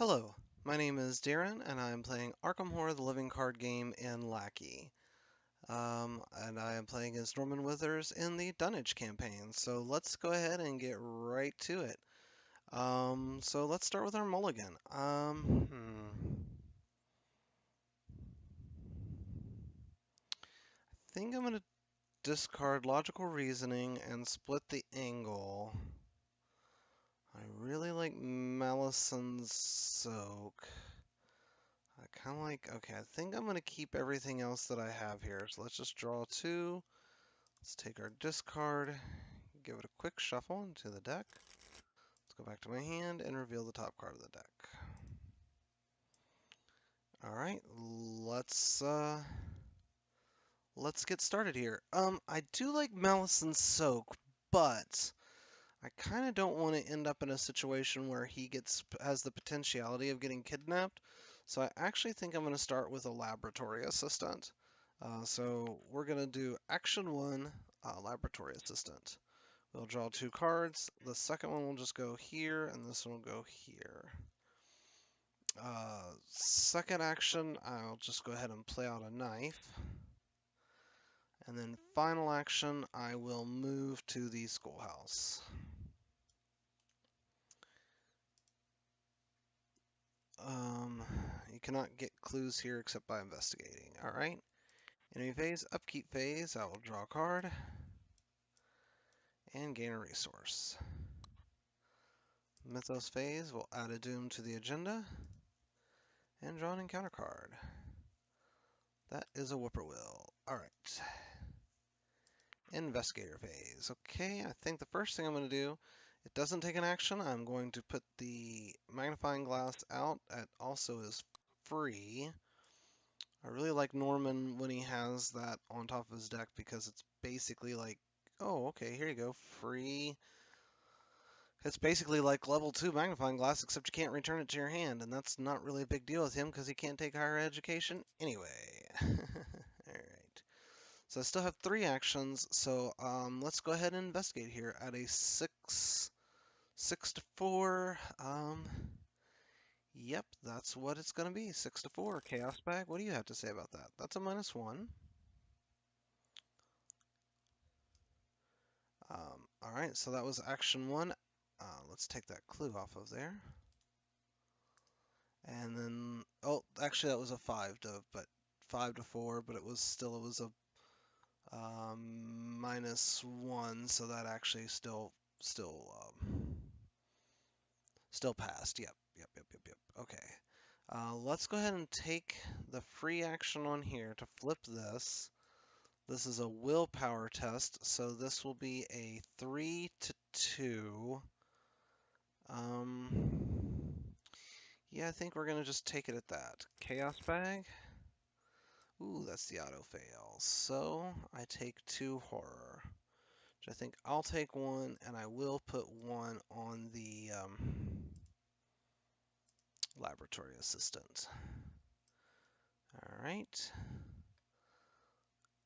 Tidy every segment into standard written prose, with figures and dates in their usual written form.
Hello, my name is Darren, and I am playing Arkham Horror the Living Card Game in Lackey. And I am playing as Norman Withers in the Dunwich campaign. So let's go ahead and get right to it. So let's start with our mulligan. I think I'm going to discard Logical Reasoning and split the angle. I really like Malison's Soak. I kind of like, okay, I think I'm going to keep everything else that I have here. So let's just draw two. Let's take our discard, give it a quick shuffle into the deck. Let's go back to my hand and reveal the top card of the deck. All right, let's get started here. I do like Malison's Soak, but I kind of don't want to end up in a situation where he has the potentiality of getting kidnapped. So I actually think I'm going to start with a laboratory assistant. So we're going to do action one, laboratory assistant. We'll draw two cards. The second one will just go here, and this one will go here. Second action, I'll just go ahead and play out a knife. And then final action, I will move to the schoolhouse. You cannot get clues here except by investigating. All right. Enemy phase, upkeep phase, I will draw a card and gain a resource. Mythos phase, we'll add a doom to the agenda and draw an encounter card. That is a whippoorwill. All right. Investigator phase. Okay, I think the first thing I'm going to do, it doesn't take an action. I'm going to put the magnifying glass out. That also is free. I really like Norman when he has that on top of his deck because it's basically like, oh, okay, here you go, free. It's basically like level 2 magnifying glass, except you can't return it to your hand, and that's not really a big deal with him because he can't take higher education anyway. Alright. So I still have three actions, so let's go ahead and investigate here at a 6 to 4. Yep, that's what it's going to be, 6 to 4. Chaos Bag, what do you have to say about that? That's a -1. Alright, so that was action 1. Let's take that clue off of there. And then, oh, actually that was a 5 to 4, but it was a -1, so that actually still passed. Yep. Okay. Let's go ahead and take the free action on here to flip this. This is a willpower test, so this will be a 3 to 2. Yeah, I think we're gonna just take it at that. Chaos Bag. Ooh, that's the auto fail. So I take 2 horror. Which I think I'll take 1, and I will put 1 on the laboratory assistant. Alright.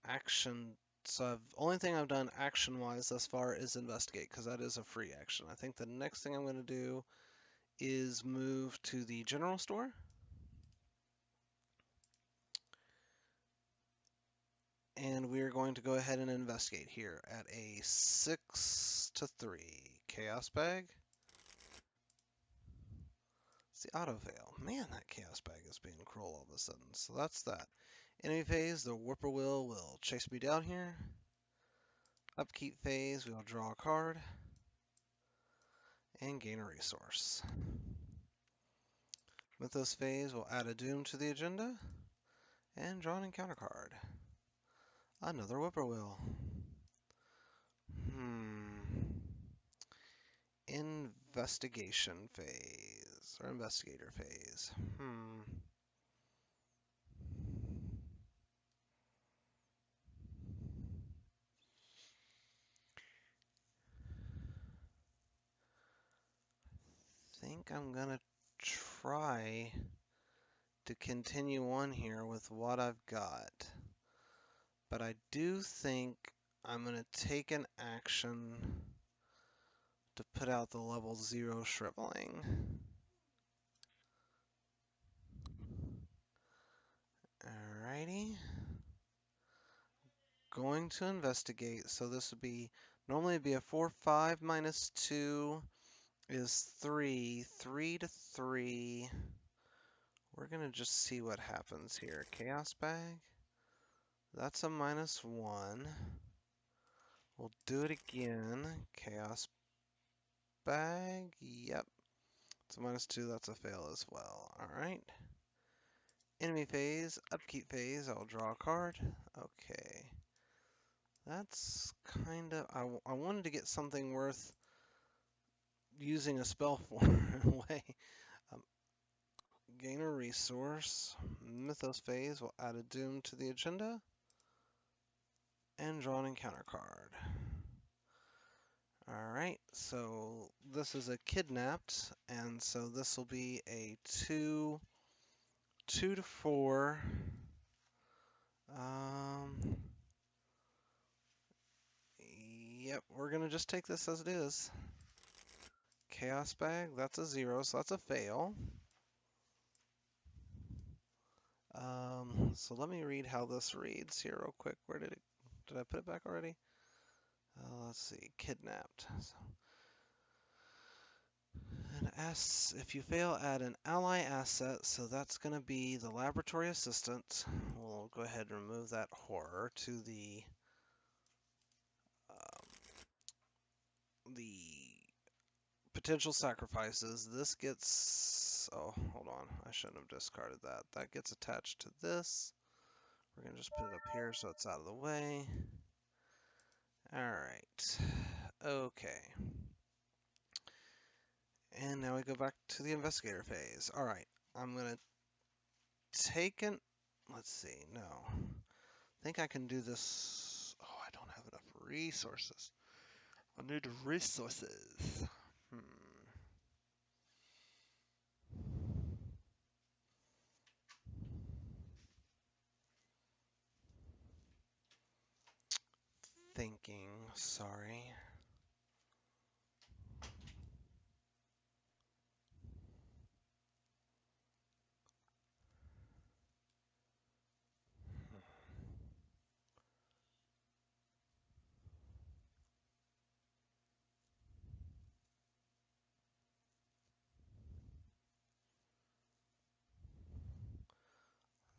Action. So only thing I've done action-wise thus far is investigate, because that is a free action. I think the next thing I'm going to do is move to the general store. And we're going to go ahead and investigate here at a 6 to 3. Chaos Bag. It's the auto fail. Man, that Chaos Bag is being cruel all of a sudden. So that's that. Enemy phase, the whippoorwill will chase me down here. Upkeep phase, we'll draw a card and gain a resource. Mythos phase, we'll add a doom to the agenda and draw an encounter card. Another whippoorwill. Investigation phase, or investigator phase. Think I'm gonna try to continue on here with what I've got. But I do think I'm gonna take an action to put out the level 0 shriveling. Alrighty. Going to investigate. So this would be, normally it'd be a 4, 5 minus 2 is 3. 3 to 3. We're going to just see what happens here. Chaos bag. That's a -1. We'll do it again. Chaos bag. Yep. It's a -2. That's a fail as well. Alright. Enemy phase. Upkeep phase. I'll draw a card. Okay. That's kind of... I wanted to get something worth using a spell for in a way. Um, Gain a resource. Mythos phase will add a doom to the agenda. And draw an encounter card. Alright, so this is a kidnapped, and so this will be a 2 to 4. Yep, we're gonna just take this as it is. Chaos bag, that's a 0, so that's a fail. So let me read how this reads here real quick. Where did I put it back already? Let's see, kidnapped. So, if you fail, add an ally asset, so that's going to be the laboratory assistant. We'll go ahead and remove that horror to the potential sacrifices. This gets, oh, hold on, I shouldn't have discarded that. That gets attached to this. We're going to just put it up here so it's out of the way. Alright, okay. And now we go back to the investigator phase. Alright, I'm going to take an, let's see, no. I think I can do this. Oh, I don't have enough resources. I need resources. Hmm. Thinking, sorry.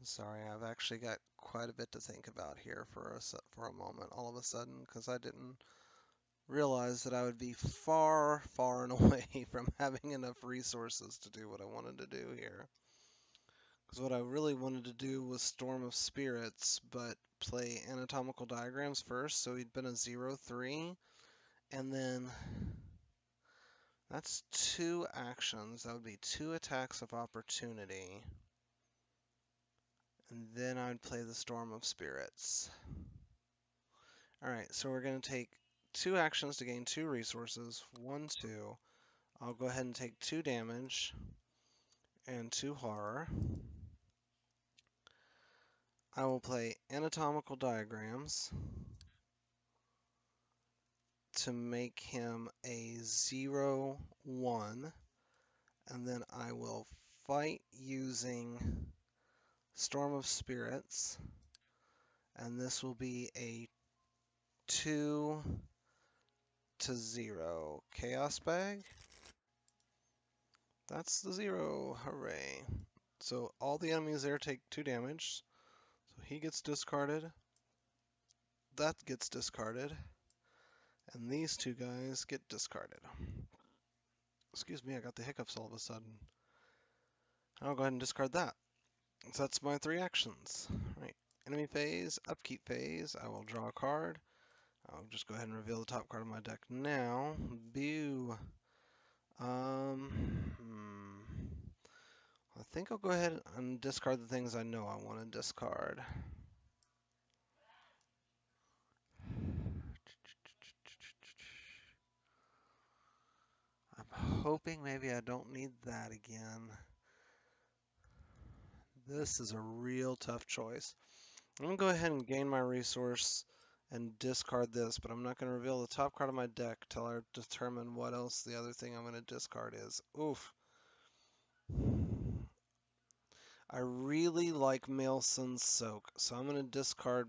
Sorry, I've actually got quite a bit to think about here for a moment, all of a sudden, because I didn't realize that I would be far, far and away from having enough resources to do what I wanted to do here. Because what I really wanted to do was Storm of Spirits, but play anatomical diagrams first, so he'd been a 0-3, and then that's 2 actions. That would be 2 attacks of opportunity. And then I'd play the Storm of Spirits. Alright, so we're going to take 2 actions to gain 2 resources. 1, 2. I'll go ahead and take 2 damage and 2 horror. I will play anatomical diagrams to make him a 0-1. And then I will fight using Storm of Spirits. And this will be a 2 to 0 Chaos Bag. That's the 0. Hooray. So all the enemies there take 2 damage. So he gets discarded. That gets discarded. And these 2 guys get discarded. Excuse me, I got the hiccups all of a sudden. I'll go ahead and discard that. So that's my 3 actions. Right. Enemy phase, upkeep phase. I will draw a card. I'll just go ahead and reveal the top card of my deck now. Boo. I think I'll go ahead and discard the things I know I want to discard. I'm hoping maybe I don't need that again. This is a real tough choice. I'm going to go ahead and gain my resource and discard this, but I'm not going to reveal the top card of my deck till I determine what else the other thing I'm going to discard is. Oof. I really like Maelson's Soak, so I'm going to discard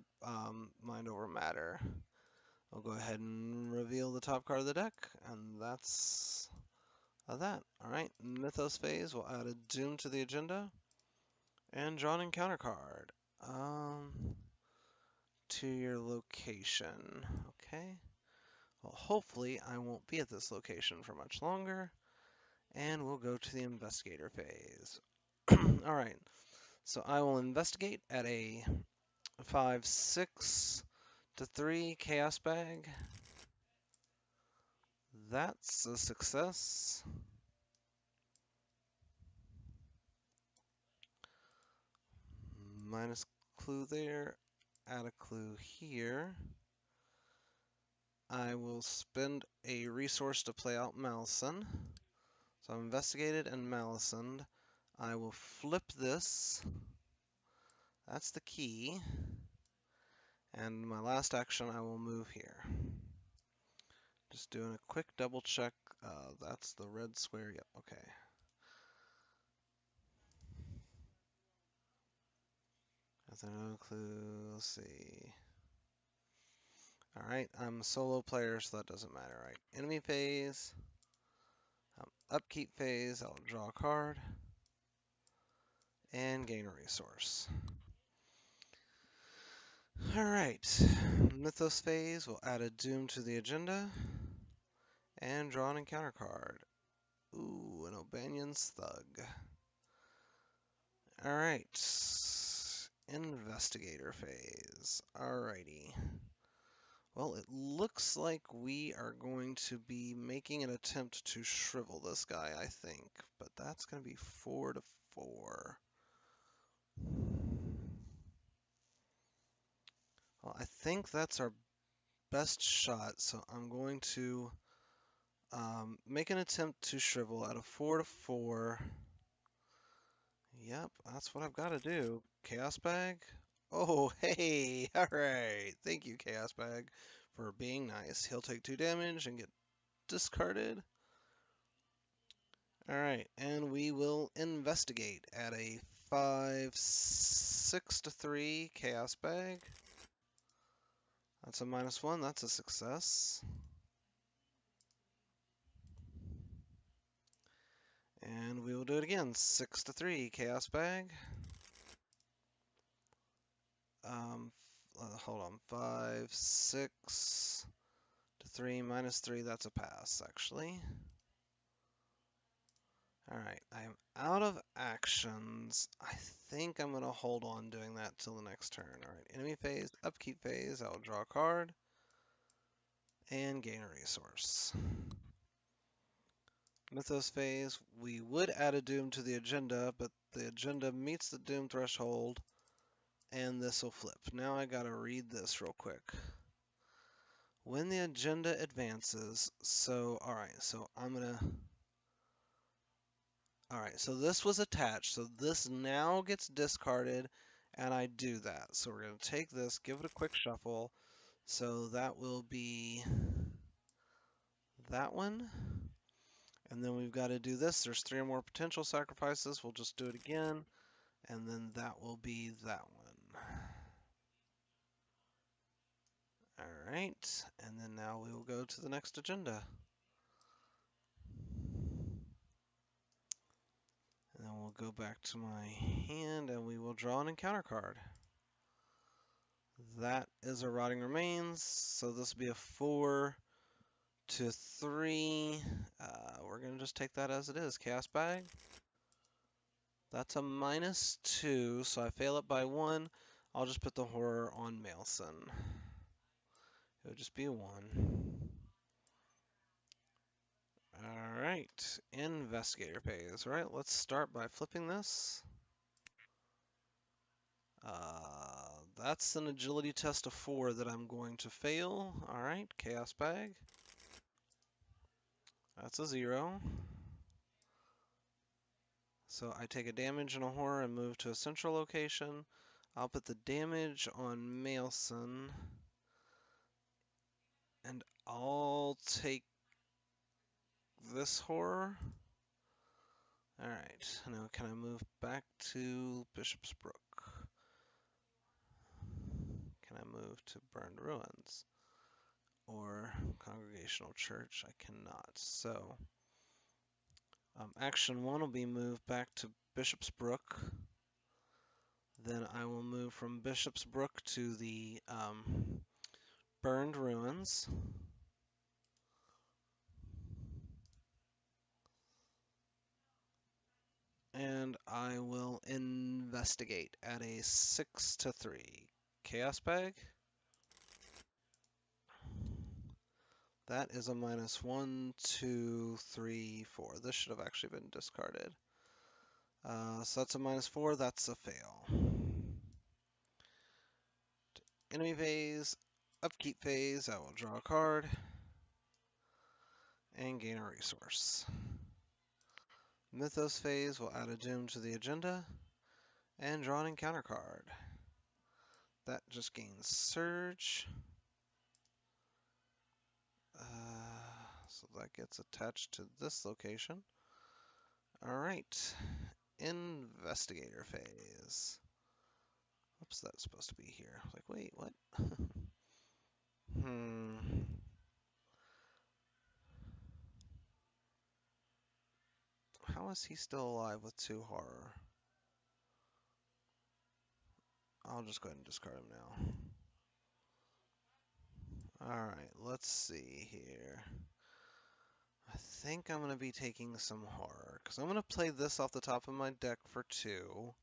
Mind Over Matter. I'll go ahead and reveal the top card of the deck, and that's that. Alright, Mythos phase, we'll add a Doom to the agenda, and draw an encounter card. To your location. Okay. Well, hopefully I won't be at this location for much longer, and we'll go to the investigator phase. Alright, so I will investigate at a 5/6 to 3 chaos bag. That's a success. Minus clue there, add a clue here. I will spend a resource to play out Malison. So I've investigated and Malisoned. I will flip this. That's the key. And my last action, I will move here. Just doing a quick double check. That's the red square. Yep, okay. That's no clue. Let's see. Alright, I'm a solo player, so that doesn't matter. Alright, enemy phase. Upkeep phase, I'll draw a card. And gain a resource. Alright, Mythos phase, we'll add a Doom to the agenda. And draw an encounter card. Ooh, an O'Banion's Thug. Alright, investigator phase. Alrighty. Well, it looks like we are going to be making an attempt to shrivel this guy, I think. But that's going to be 4 to 4. Well, I think that's our best shot, so I'm going to make an attempt to shrivel at a 4 to 4. Yep, that's what I've got to do. Chaos Bag? Oh, hey! Alright! Thank you, Chaos Bag, for being nice. He'll take 2 damage and get discarded. Alright, and we will investigate at a 5/6 to 3 Chaos Bag. That's a -1, that's a success. And we will do it again, 6 to 3 Chaos Bag. Hold on, 5/6 to 3 -3, that's a pass, actually. Alright, I'm out of actions. I think I'm going to hold on doing that till the next turn. Alright, enemy phase, upkeep phase, I'll draw a card and gain a resource. Mythos phase, we would add a Doom to the agenda, but the agenda meets the Doom threshold, and this will flip. Now I gotta read this real quick. When the agenda advances, so, alright, so I'm gonna... Alright, so this was attached, so this now gets discarded, and I do that. So we're gonna take this, give it a quick shuffle, so that will be that one. And then we've got to do this. There's 3 or more potential sacrifices. We'll just do it again. And then that will be that one. Alright, and then now we will go to the next agenda. And then we'll go back to my hand and we will draw an encounter card. That is a Rotting Remains, so this will be a 4 to 3. We're going to just take that as it is. Chaos Bag. That's a -2, so I fail it by 1. I'll just put the horror on Maelson. It would just be a 1. Alright, investigator phase. Alright, let's start by flipping this. That's an agility test of 4 that I'm going to fail. Alright, chaos bag. That's a 0. So I take a damage and a horror and move to a central location. I'll put the damage on Maelson. And I'll take this horror. Alright, now can I move back to Bishop's Brook? Can I move to Burned Ruins? Or Congregational Church? I cannot. So, action 1 will be moved back to Bishop's Brook. Then I will move from Bishop's Brook to the Burned Ruins. And I will investigate at a 6 to 3. Chaos Bag. That is a minus 1, 2, 3, 4. This should have actually been discarded. So that's a minus 4. That's a fail. Enemy phase, upkeep phase. I will draw a card and gain a resource. Mythos phase will add a doom to the agenda and draw an encounter card. That just gains Surge. So that gets attached to this location. Alright, Investigator phase. Oops, that's supposed to be here. I was like, wait, what? How is he still alive with 2 horror? I'll just go ahead and discard him now. Alright, let's see here. I think I'm going to be taking some horror, because I'm going to play this off the top of my deck for 2.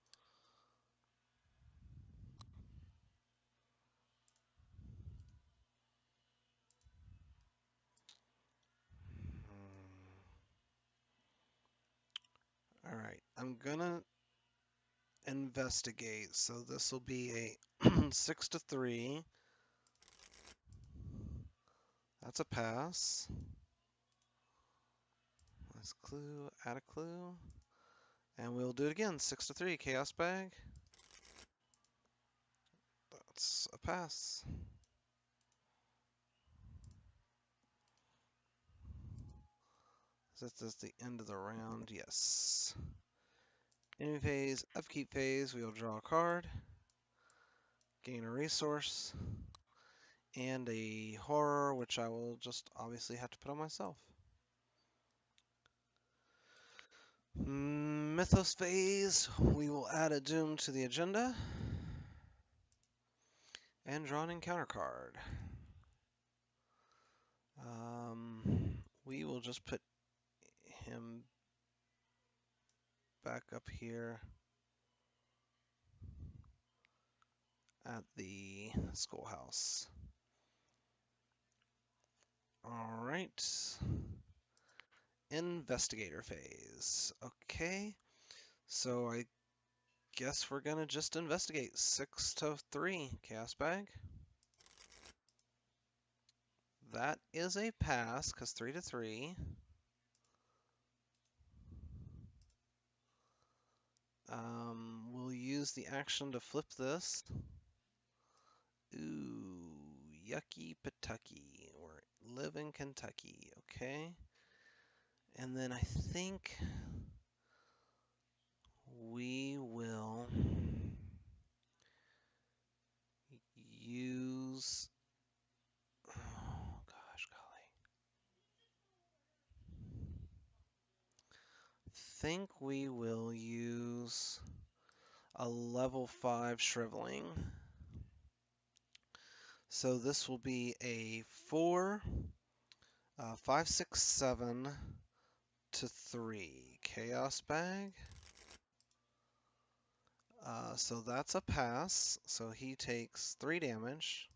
Alright, I'm going to investigate, so this will be a 6 to 3. That's a pass. Nice clue, add a clue. And we'll do it again, 6 to 3, Chaos Bag. That's a pass. This is the end of the round, yes. Enemy phase, upkeep phase, we'll draw a card, gain a resource, and a horror, which I will just obviously have to put on myself. Mythos phase, we will add a doom to the agenda, and draw an encounter card. We will just put him back up here at the schoolhouse. Alright. Investigator phase. Okay. So I guess we're gonna just investigate. 6 to 3, Chaos Bag. That is a pass, because 3 to 3. We'll use the action to flip this. Ooh, yucky patucky. We live in Kentucky, okay? And then I think we will use... Oh, gosh, golly. Think we will use a level 5 Shriveling. So this will be a 4, 5, 6, 7 to 3 Chaos Bag. So that's a pass. So he takes 3 damage.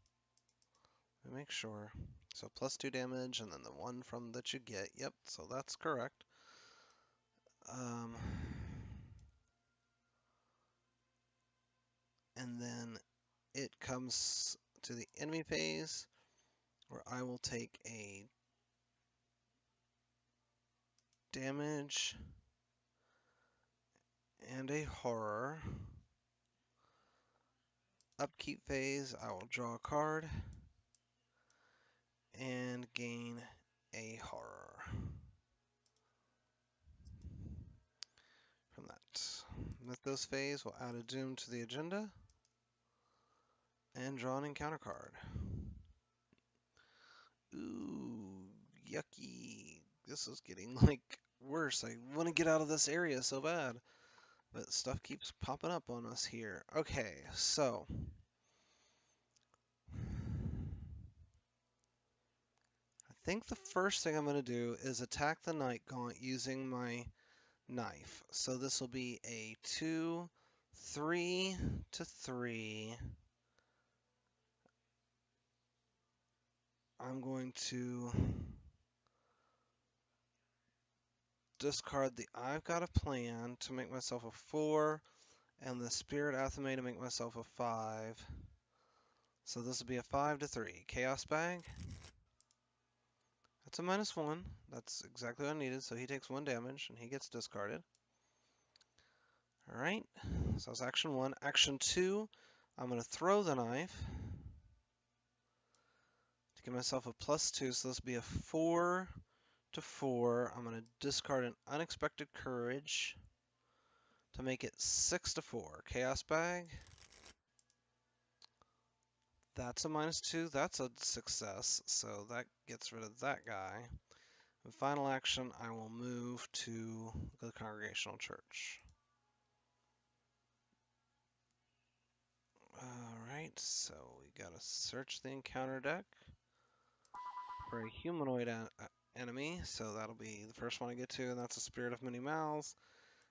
Let me make sure. So plus 2 damage and then the 1 from that you get. Yep, so that's correct. And then it comes to the enemy phase, where I will take a damage and a horror. Upkeep phase, I will draw a card and gain a horror. Mythos phase will add a doom to the agenda and draw an encounter card. Ooh, yucky. This is getting like worse. I want to get out of this area so bad, but stuff keeps popping up on us here. Okay, so I think the first thing I'm going to do is attack the Night Gaunt using my knife. So this will be a 2, 3 to 3. I'm going to discard the I've Got a Plan to make myself a 4, and the Spirit Athame to make myself a 5. So this will be a 5 to 3. Chaos Bag. That's a -1. That's exactly what I needed, so he takes 1 damage, and he gets discarded. Alright, so that's action 1. Action 2, I'm going to throw the knife to give myself a +2, so this will be a 4 to 4. I'm going to discard an Unexpected Courage to make it 6 to 4. Chaos Bag. That's a -2. That's a success, so that gets rid of that guy. And final action, I will move to the Congregational Church. Alright, so we gotta search the encounter deck for a humanoid enemy, so that'll be the first one I get to, and that's a Spirit of Many Mouths.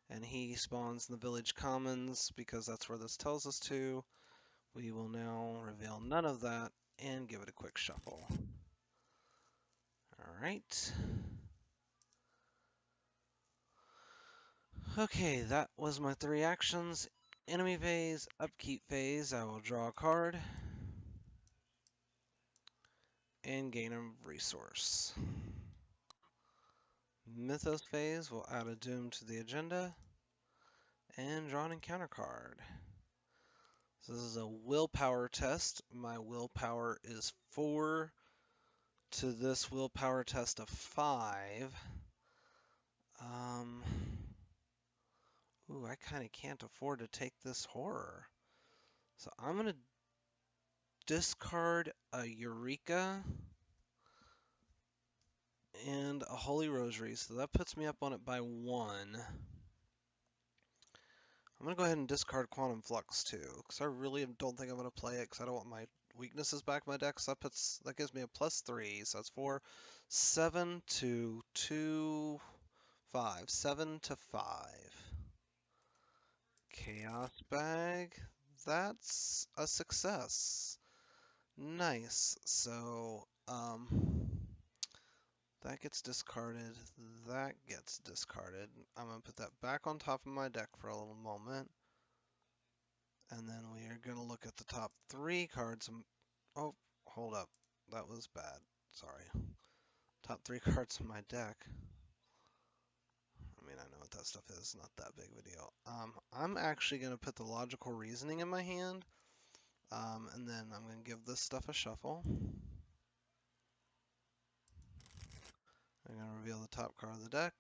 And he spawns in the Village Commons because that's where this tells us to. We will now reveal none of that and give it a quick shuffle. Alright. Okay, that was my 3 actions. Enemy phase, upkeep phase, I will draw a card and gain a resource. Mythos phase will add a doom to the agenda and draw an encounter card. So this is a willpower test. My willpower is 4 to this willpower test of 5. Ooh, I kind of can't afford to take this horror. So I'm going to discard a Eureka and a Holy Rosary. So that puts me up on it by 1. I'm going to go ahead and discard Quantum Flux too, because I really don't think I'm going to play it because I don't want my weaknesses back in my deck. So that gives me a +3, so that's 4, 7 to 2, 5, 7 to 5. Chaos Bag, that's a success. Nice. So, that gets discarded. That gets discarded. I'm going to put that back on top of my deck for a little moment. And then we are going to look at the top 3 cards. Oh, hold up. That was bad. Sorry. Top 3 cards in my deck. I mean, I know what that stuff is. Not that big of a deal. I'm actually going to put the Logical Reasoning in my hand. And then I'm going to give this stuff a shuffle. I'm going to reveal the top card of the deck.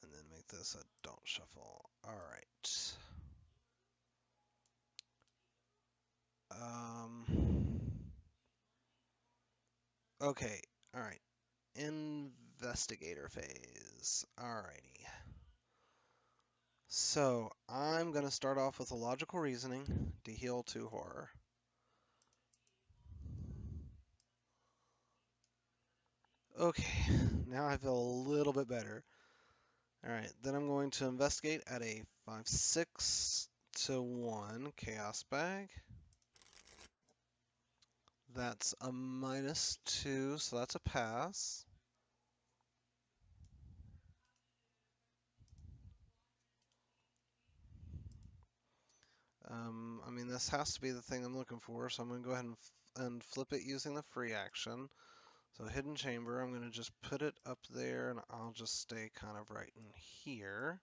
And then make this a don't shuffle. Alright. Okay, alright. Investigator phase. Alrighty. So, I'm going to start off with a Logical Reasoning to heal 2 horror. Okay, now I feel a little bit better. Alright, then I'm going to investigate at a 5-6 to 1 Chaos Bag. That's a -2, so that's a pass. I mean, this has to be the thing I'm looking for, so I'm going to go ahead and flip it using the free action. So Hidden Chamber, I'm going to just put it up there, and I'll just stay kind of right in here.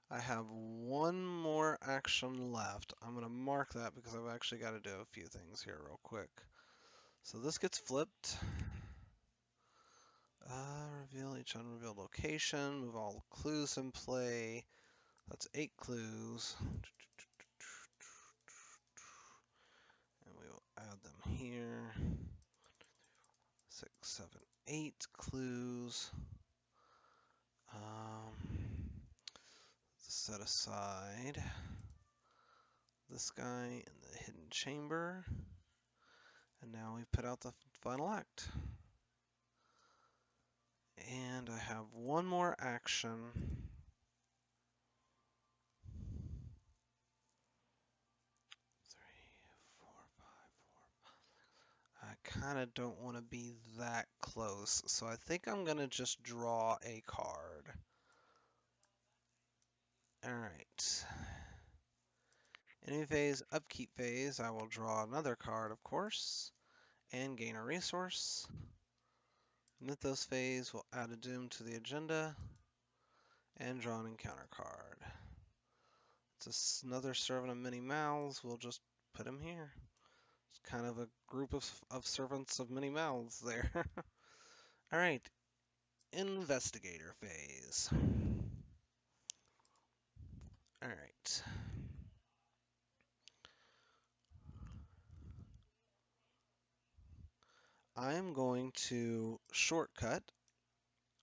I have 1 more action left. I'm going to mark that because I've actually got to do a few things here real quick. So this gets flipped. Reveal each unrevealed location. Move all clues in play. That's 8 clues. And we will add them here. 6, 7, 8 clues. Set aside this guy in the hidden chamber. And now we put out the final act. And I have one more action. 3, 4, 5, 4. I kind of don't want to be that close, so I think I'm going to just draw a card. Alright. Enemy phase, upkeep phase, I will draw another card, of course, and gain a resource. Mythos phase will add a doom to the agenda, and draw an encounter card. It's just another servant of many mouths, we'll just put him here. It's kind of a group of servants of many mouths there. Alright, investigator phase. Alright. I'm going to shortcut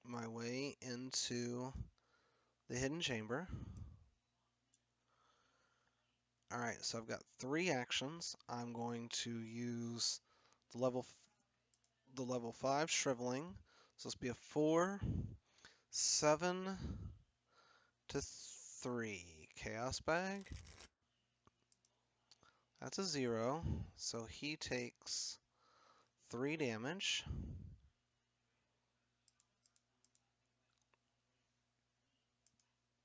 my way into the hidden chamber. Alright, so I've got 3 actions. I'm going to use the level 5 shriveling. So this will be a 4, 7 to 3 chaos bag. That's a 0, so he takes 3 damage.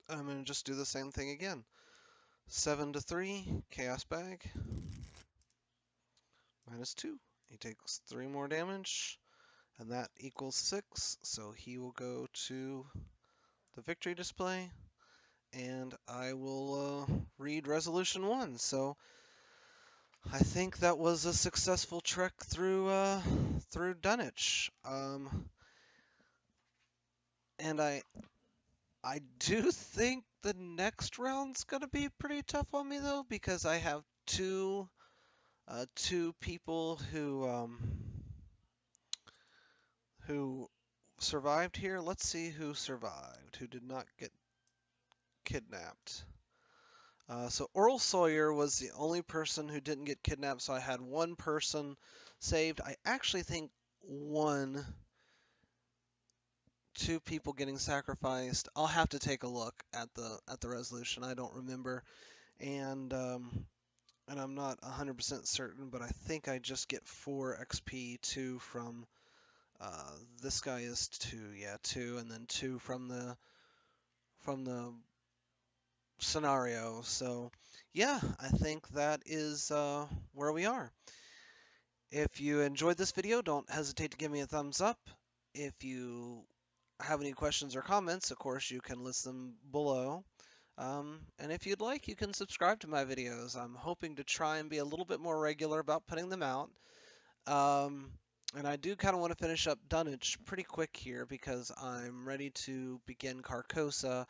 I'm going to just do the same thing again. 7 to 3 chaos bag. -2. He takes 3 more damage, and that equals 6, so he will go to the victory display, and I will read Resolution 1. So I think that was a successful trek through Dunwich. And I do think the next round's gonna be pretty tough on me though, because I have two people who survived here. Let's see who survived, who did not get kidnapped. So Earl Sawyer was the only person who didn't get kidnapped, so I had one person saved. I actually think two people getting sacrificed. I'll have to take a look at the resolution. I don't remember, and I'm not 100% certain, but I think I just get 4 XP, 2 from this guy is 2, yeah, 2, and then 2 from the scenario. So yeah, I think that is where we are. If you enjoyed this video, don't hesitate to give me a thumbs up. If you have any questions or comments, of course, you can list them below. And if you'd like, you can subscribe to my videos. I'm hoping to try and be a little bit more regular about putting them out. And I do kind of want to finish up Dunwich pretty quick here because I'm ready to begin Carcosa,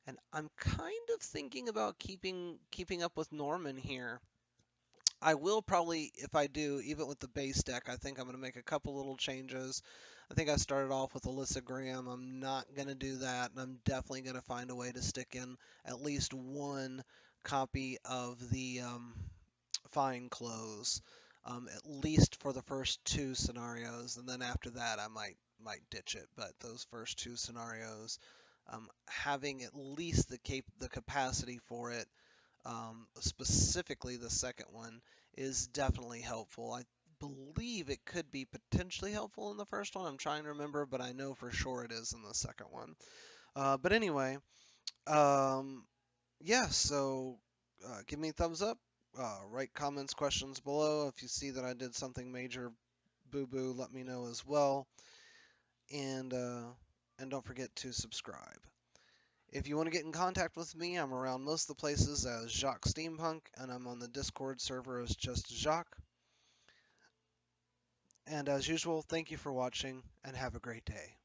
and I'm kind of thinking about keeping up with Norman here. I will probably, if I do, even with the base deck, I think I'm going to make a couple little changes. I think I started off with Alyssa Graham. I'm not going to do that, and I'm definitely going to find a way to stick in at least one copy of the Fine Clothes, at least for the first 2 scenarios, and then after that I might ditch it. But those first 2 scenarios, having at least the capacity for it. Specifically the second one is definitely helpful. I believe it could be potentially helpful in the first one. I'm trying to remember, but I know for sure it is in the second one. But anyway, yeah, so give me a thumbs up, write comments, questions below. If you see that I did something major boo-boo, let me know as well. And don't forget to subscribe. If you want to get in contact with me, I'm around most of the places as Jacques Steampunk, and I'm on the Discord server as just Jacques. And as usual, thank you for watching, and have a great day.